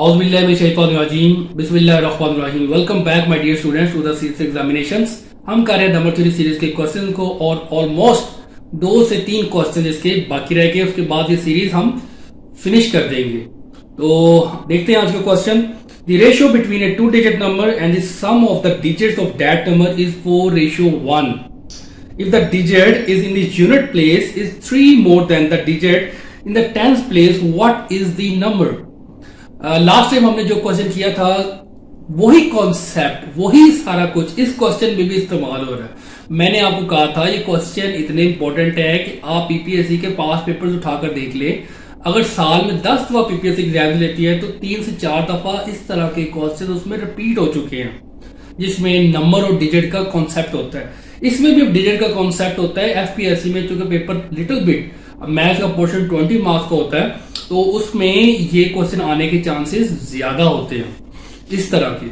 औज़ुबिल्लाहिमिनश्शैतानिर्रजीम बिस्मिल्लाहिर्रहमानिर्रहीम। Welcome back my dear students to the series examinations. हम कर रहे हैं नंबर 3 सीरीज के क्वेश्चन को और ऑलमोस्ट 2 से 3 क्वेश्चन इसके बाकी रह गए। उसके बाद ये सीरीज हम फिनिश कर देंगे। तो देखते हैं आज का question. The ratio between a 2 digit number and the sum of the digits of that number is 4:1। If the digit is in the unit place is 3 more than the digit in the tens place, what is the number? Last time हमने जो question किया था वही concept वही सारा कुछ इस question में भी इस्तेमाल हो रहा है। मैंने आपको कहा था ये क्वेश्चन इतने इंपॉर्टेंट है कि आप पीपीएससी के पास पेपर्स उठाकर देख ले। अगर साल में 10 दफा पीपीएससी एग्जाम लेती है तो 3 से 4 दफा इस तरह के क्वेश्चन उसमें रिपीट हो चुके हैं, जिसमें नंबर और डिजिट का कॉन्सेप्ट होता है। इसमें भी डिजिट का कॉन्सेप्ट होता है। एफपीएससी में चूंकि पेपर लिटिल बिट मैथ्स का पोर्शन 20 मार्क्स का होता है, तो उसमें ये क्वेश्चन आने के चांसेस ज्यादा होते हैं इस तरह के।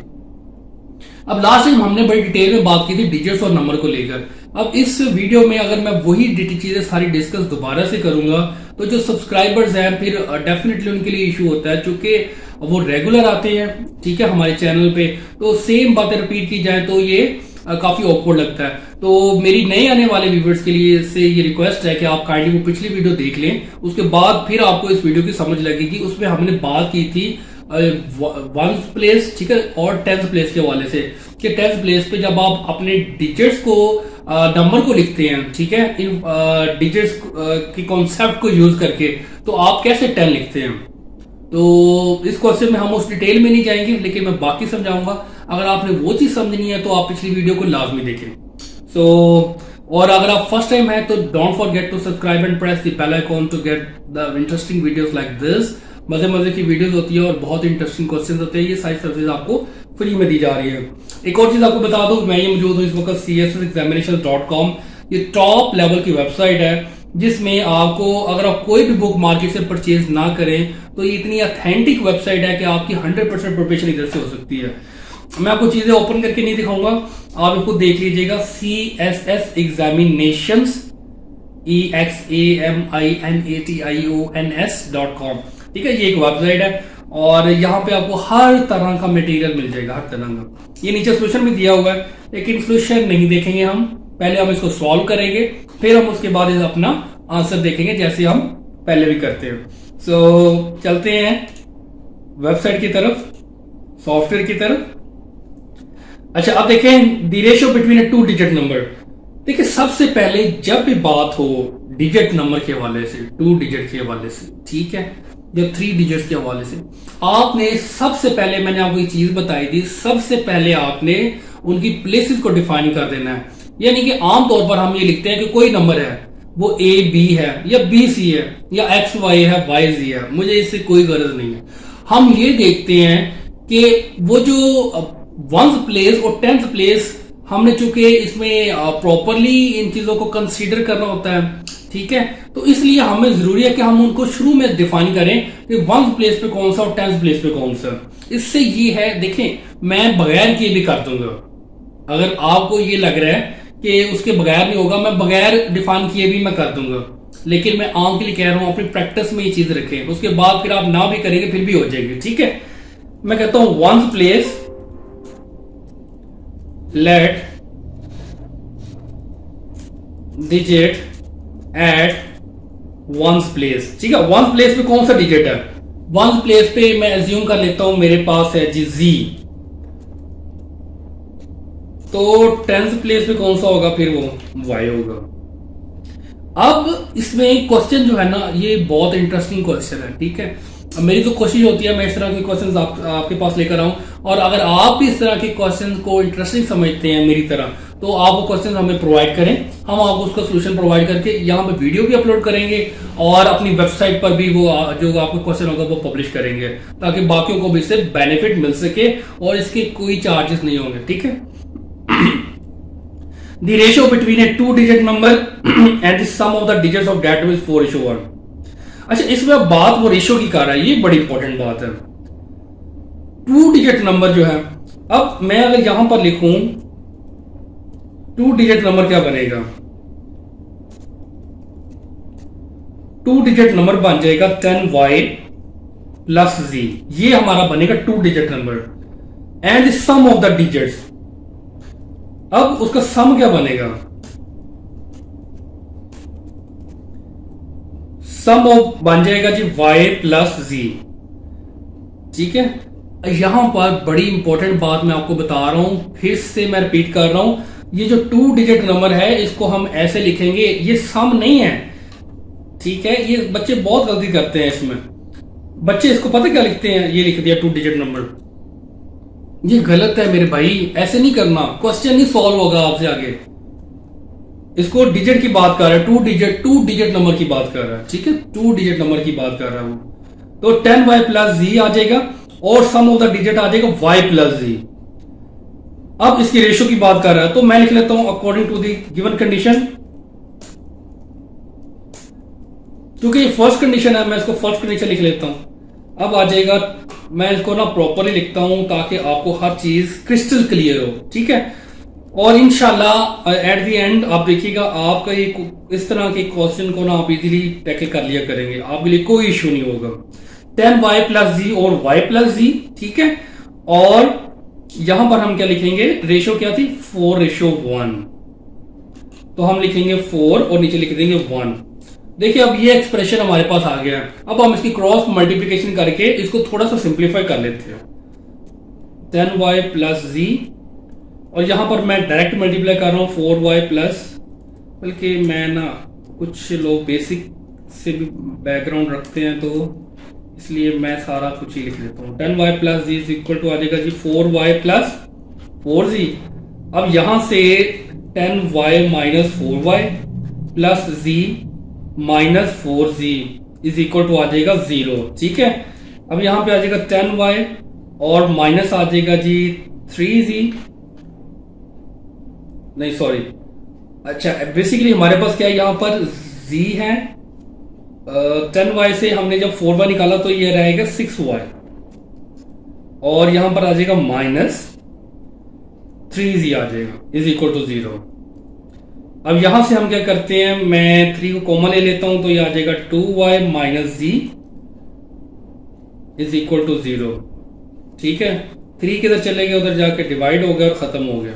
अब लास्ट टाइम हमने बड़ी डिटेल में बात की थी डिजिट्स और नंबर को लेकर। अब इस वीडियो में अगर मैं वही चीजें सारी डिस्कस दोबारा से करूंगा तो जो सब्सक्राइबर्स हैं फिर डेफिनेटली उनके लिए इशू होता है, चूंकि वो रेगुलर आते हैं, ठीक है, हमारे चैनल पे, तो सेम बातें रिपीट की जाए तो ये काफी ऑकवर्ड लगता है। तो मेरी नए आने वाले व्यूवर्स के लिए से ये रिक्वेस्ट है कि आप काइंडली वो पिछली वीडियो देख लें, उसके बाद फिर आपको इस वीडियो की समझ लगेगी। उसमें हमने बात की थी 1th प्लेस, ठीक है, और 10th प्लेस के हवाले से कि 10th प्लेस पे जब आप अपने डिजिट्स को नंबर को लिखते हैं, ठीक है, इन डिजिट्स के कॉन्सेप्ट को यूज करके, तो आप कैसे 10 लिखते हैं। तो इस क्वेश्चन में हम उस डिटेल में नहीं जाएंगे, लेकिन मैं बाकी समझाऊंगा। अगर आपने वो चीज समझनी है तो आप पिछली वीडियो को लाजमी देखें। और अगर आप फर्स्ट टाइम है तो don't forget to subscribe and press the bell icon to get the interesting videos like this. मजे मजे की वीडियोस होती है और बहुत इंटरेस्टिंग क्वेश्चंस होते हैं। ये सारी सर्विस आपको फ्री में दी जा रही है। एक और चीज आपको बता दूं, मैं ये मौजूद हूँ इस वक्त CSSexaminations.com। ये टॉप लेवल की वेबसाइट है जिसमें आपको अगर आप कोई भी बुक मार्केट से परचेज ना करें तो ये इतनी ऑथेंटिक वेबसाइट है कि आपकी 100% प्रिपरेशन इधर से हो सकती है। मैं आपको चीजें ओपन करके नहीं दिखाऊंगा, आप इसको देख लीजिएगा। CSS Examinations EXAMINATIONS.com, ठीक है, ये एक वेबसाइट है और यहाँ पे आपको हर तरह का मटेरियल मिल जाएगा, हर तरह का। ये नीचे सोल्यूशन भी दिया हुआ है, लेकिन सोल्यूशन नहीं देखेंगे हम, पहले हम इसको सॉल्व करेंगे, फिर हम उसके बाद अपना आंसर देखेंगे जैसे हम पहले भी करते हैं। सो चलते हैं वेबसाइट की तरफ, सॉफ्टवेयर की तरफ। अच्छा, अब देखें the ratio between a 2 digit number. देखिए, सबसे पहले जब भी बात हो डिजिट नंबर के हवाले से, 2 डिजिट के हवाले से, ठीक है, जब 3 डिजिट्स के हवाले से, आपने सबसे पहले, मैंने आपको एक चीज बताई थी, सबसे पहले आपने उनकी प्लेसेस को डिफाइन कर देना है। यानी कि आमतौर पर हम ये लिखते हैं कि कोई नंबर है, वो A-B है या B-C है या XY है Y-Z है, मुझे इससे कोई गरज नहीं है। हम ये देखते हैं कि वो जो 1th प्लेस और 10th प्लेस, हमने चूंकि इसमें प्रॉपरली इन चीजों को कंसीडर करना होता है, ठीक है, तो इसलिए हमें जरूरी है कि हम उनको शुरू में डिफाइन करें कि 1th प्लेस पे कौन सा और 10th प्लेस पे कौन सा। इससे ये है, देखें, मैं बगैर किए भी कर दूंगा। अगर आपको ये लग रहा है कि उसके बगैर नहीं होगा, मैं बगैर डिफाइन किए भी मैं कर दूंगा, लेकिन मैं आम के लिए कह रहा हूं अपनी प्रैक्टिस में ये चीज रखें, उसके बाद फिर आप ना भी करेंगे फिर भी हो जाएगी, ठीक है। मैं कहता हूं 1th place, let digit at 1th place, ठीक है। 1th प्लेस पे कौन सा डिजिट है? 1th प्लेस पे मैं एज्यूम कर लेता हूं मेरे पास है जी Z, तो 10th प्लेस पे कौन सा होगा? फिर वो Y होगा। अब इसमें क्वेश्चन जो है ना, ये बहुत इंटरेस्टिंग क्वेश्चन है, ठीक है। मेरी तो कोशिश होती है मैं इस तरह के क्वेश्चंस आपके पास लेकर आऊं, और अगर आप भी इस तरह के क्वेश्चंस को इंटरेस्टिंग समझते हैं मेरी तरह, तो आप वो क्वेश्चंस हमें प्रोवाइड करें, हम आपको उसका सोल्यूशन प्रोवाइड करके यहाँ पे वीडियो भी अपलोड करेंगे और अपनी वेबसाइट पर भी वो जो आपको क्वेश्चन होगा वो पब्लिश करेंगे, ताकि बाकियों को भी इससे बेनिफिट मिल सके और इसके कोई चार्जेस नहीं होंगे, ठीक है। The ratio between a 2 digit number and the sum of the digits of that is 4:1। अच्छा, इसमें अब बात वो रेशियो की कर रहा है, ये बड़ी इंपॉर्टेंट बात है। 2 डिजिट नंबर जो है, अब मैं अगर यहां पर लिखूं 2 डिजिट नंबर क्या बनेगा? 2 डिजिट नंबर बन जाएगा 10Y प्लस जी, ये हमारा बनेगा 2 digit number and sum of the digits. अब उसका सम क्या बनेगा, सम ऑफ बन जाएगा जी y प्लस जी। ठीक है, यहां पर बड़ी इंपॉर्टेंट बात मैं आपको बता रहा हूं, फिर से मैं रिपीट कर रहा हूं, ये जो 2 डिजिट नंबर है इसको हम ऐसे लिखेंगे, ये सम नहीं है। ठीक है, ये बच्चे बहुत गलती करते हैं इसमें। बच्चे इसको पता क्या लिखते हैं, ये लिख दिया 2 डिजिट नंबर, ये गलत है मेरे भाई, ऐसे नहीं करना, क्वेश्चन नहीं सॉल्व होगा आपसे आगे। इसको डिजिट की बात कर रहा है, 2 डिजिट नंबर की बात कर रहा है। ठीक है, 2 डिजिट नंबर की बात कर रहा हूं, तो 10y प्लस जी आ जाएगा और सम ऑफ द डिजिट आ जाएगा y प्लस जी। अब इसकी रेशियो की बात कर रहा है, तो मैं लिख लेता हूं according to the given condition, क्योंकि ये फर्स्ट कंडीशन है मैं इसको फर्स्ट कंडीशन लिख लेता हूं। अब आ जाएगा, मैं इसको ना प्रॉपरली लिखता हूं ताकि आपको हर चीज क्रिस्टल क्लियर हो। ठीक है, और इंशाल्लाह एट द एंड आप देखिएगा आपका ये इस तरह के क्वेश्चन को ना आप इजीली टैकल कर लिया करेंगे, आपके लिए कोई इशू नहीं होगा। 10y प्लस जी और y प्लस जी। ठीक है, और यहां पर हम क्या लिखेंगे, रेशो क्या थी 4:1, तो हम लिखेंगे 4 और नीचे लिख देंगे 1। देखिए अब ये एक्सप्रेशन हमारे पास आ गया है। अब हम इसकी क्रॉस मल्टीप्लिकेशन करके इसको थोड़ा सा सिंप्लीफाई कर लेते हैं। 10y प्लस जी, और यहां पर मैं डायरेक्ट मल्टीप्लाई कर रहा हूं 4y प्लस, बल्कि मैं ना कुछ लोग बेसिक से भी बैकग्राउंड रखते हैं तो इसलिए मैं सारा कुछ ही लिख लेता हूं। 10y plus z is equal to आ जाएगा जी 4y प्लस 4z। अब यहां से 10y minus 4y plus z minus 4z is equal to आ जाएगा 0। ठीक है, अब यहां पे आ जाएगा 10y और माइनस आ जाएगा जी 3z, नहीं सॉरी, अच्छा बेसिकली हमारे पास क्या है, यहां पर z है, 10y से हमने जब 4y निकाला तो ये रहेगा 6y, और यहां पर आ जाएगा माइनस 3z आ जाएगा इज इक्वल टू 0। अब यहां से हम क्या करते हैं, मैं 3 को कॉमन ले लेता हूं तो ये आ जाएगा 2y minus z is equal to 0। ठीक है, 3 किधर चले गए, उधर जाके डिवाइड हो गया और खत्म हो गया।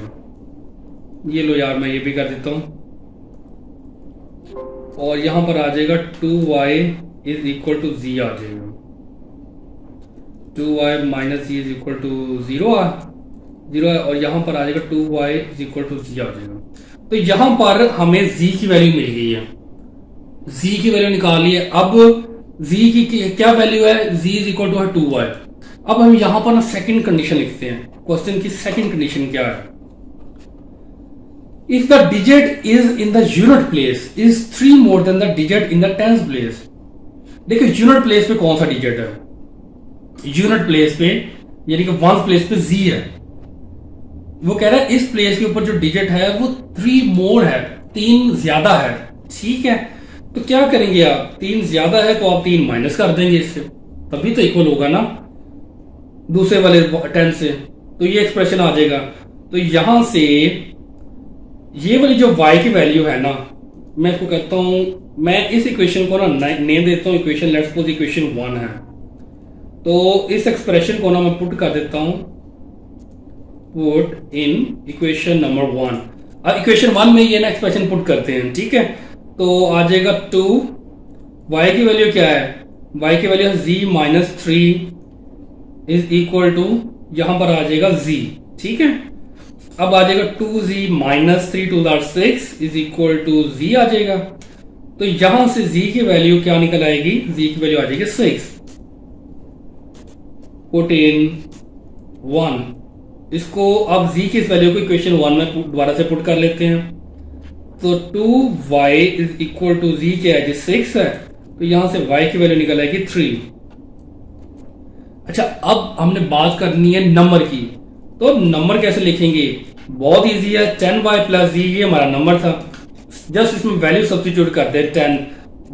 ये लो यार, मैं ये भी कर देता हूं, और यहां पर आ जाएगा 2y is equal to z आ जाएगा, 2y minus z is equal to 0 है, और यहां पर आ जाएगा 2y is equal to z आ जाएगा। तो यहां पर हमें z की वैल्यू मिल गई है, z की वैल्यू निकाल ली है। अब z की क्या वैल्यू है, z इज इक्वल टू है 2y। अब हम यहां पर ना सेकंड कंडीशन लिखते हैं, क्वेश्चन की सेकंड कंडीशन क्या है, if the digit is in the unit place is 3 more than the digit in the tens place। देखिए यूनिट प्लेस पे कौन सा डिजिट है, यूनिट प्लेस पे यानी कि वंस प्लेस पे z है, वो कह रहा है इस प्लेस के ऊपर जो डिजिट है वो 3 मोर है, 3 ज्यादा है। ठीक है, तो क्या करेंगे आप, 3 ज्यादा है तो आप 3 माइनस कर देंगे इससे, तभी तो इक्वल होगा ना दूसरे वाले 10 से, तो ये एक्सप्रेशन आ जाएगा। तो यहां से ये वाली जो y की वैल्यू है ना, मैं इसको कहता हूं, मैं इस इक्वेशन को ना नेम देता हूं इक्वेशन, लेट्स सपोज इक्वेशन 1 है, तो इस एक्सप्रेशन को ना मैं पुट कर देता हूं, पुट इन इक्वेशन नंबर 1। अब इक्वेशन 1 में ये ना एक्सप्रेशन पुट करते हैं। ठीक है, तो आ जाएगा 2, y की वैल्यू क्या है, y की वैल्यू है z minus 3 is equal to, यहां पर आ जाएगा z। ठीक है, अब आ जाएगा 2z minus 3 to the 6 is equal to z आ जाएगा। तो यहां से z की वैल्यू क्या निकल आएगी, z की वैल्यू आ जाएगी 6, पुट इन 1। इसको अब z की इस वैल्यू को इक्वेशन 1 में दोबारा से पुट कर लेते हैं, तो 2y is equal to z क्या है, 6 है, तो यहां से y की वैल्यू निकल आएगी 3। अच्छा, अब हमने बात करनी है नंबर की, तो नंबर कैसे लिखेंगे, बहुत इजी है, 10y प्लस z ये हमारा नंबर था, जस्ट इसमें वैल्यू सब्स्टिट्यूट कर दे 10,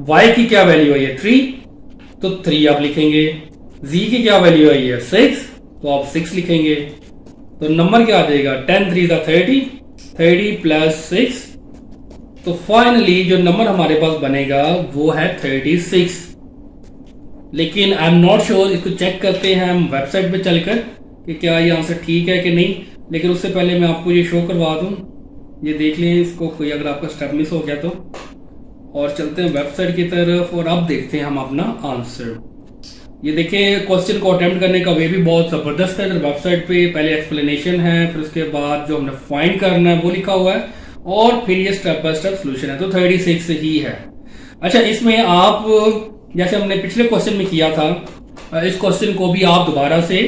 y की क्या वैल्यू है 3, तो 3 आप लिखेंगे, z की क्या वैल्यू है 6, तो आप 6 लिखेंगे, तो नंबर क्या आ जाएगा 10 3 30, 30 प्लस 6, तो फाइनली जो नंबर हमारे पास बनेगा वो है 36। लेकिन आई एम नॉट श्योर। इसको चेक करते हैं हम वेबसाइट पे चलकर कि क्या ये आंसर ठीक है कि नहीं। लेकिन उससे पहले मैं आपको ये शो करवा दूं, ये देख लें इसको, कोई अगर आपका स्टेप मिस हो गया तो। और चलते हैं वेबसाइट की तरफ और अब देखते हैं हम अपना आंसर। ये देखिए क्वेश्चन को अटेम्प्ट करने का वे भी बहुत जबरदस्त है। वेबसाइट पे पहले एक्सप्लेनेशन है, फिर उसके बाद जो हमने फाइंड करना है वो लिखा हुआ है, और फिर ये स्टेप बाय स्टेप सोल्यूशन है। तो 36 ही है। अच्छा, इसमें आप जैसे हमने पिछले क्वेश्चन में किया था, इस क्वेश्चन को भी आप दोबारा से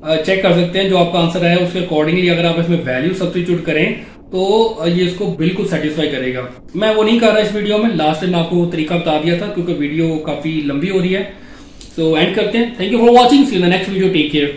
चेक कर सकते हैं। जो आपका आंसर है उसके अकॉर्डिंगली अगर आप इसमें वैल्यू सब्स्टिट्यूट करें तो ये इसको बिल्कुल सेटिस्फाई करेगा। मैं वो नहीं कर रहा इस वीडियो में, लास्ट टाइम आपको तरीका बता दिया था क्योंकि वीडियो काफी लंबी हो रही है। सो एंड करते हैं। Thank you for watching, see you in the next video, take care.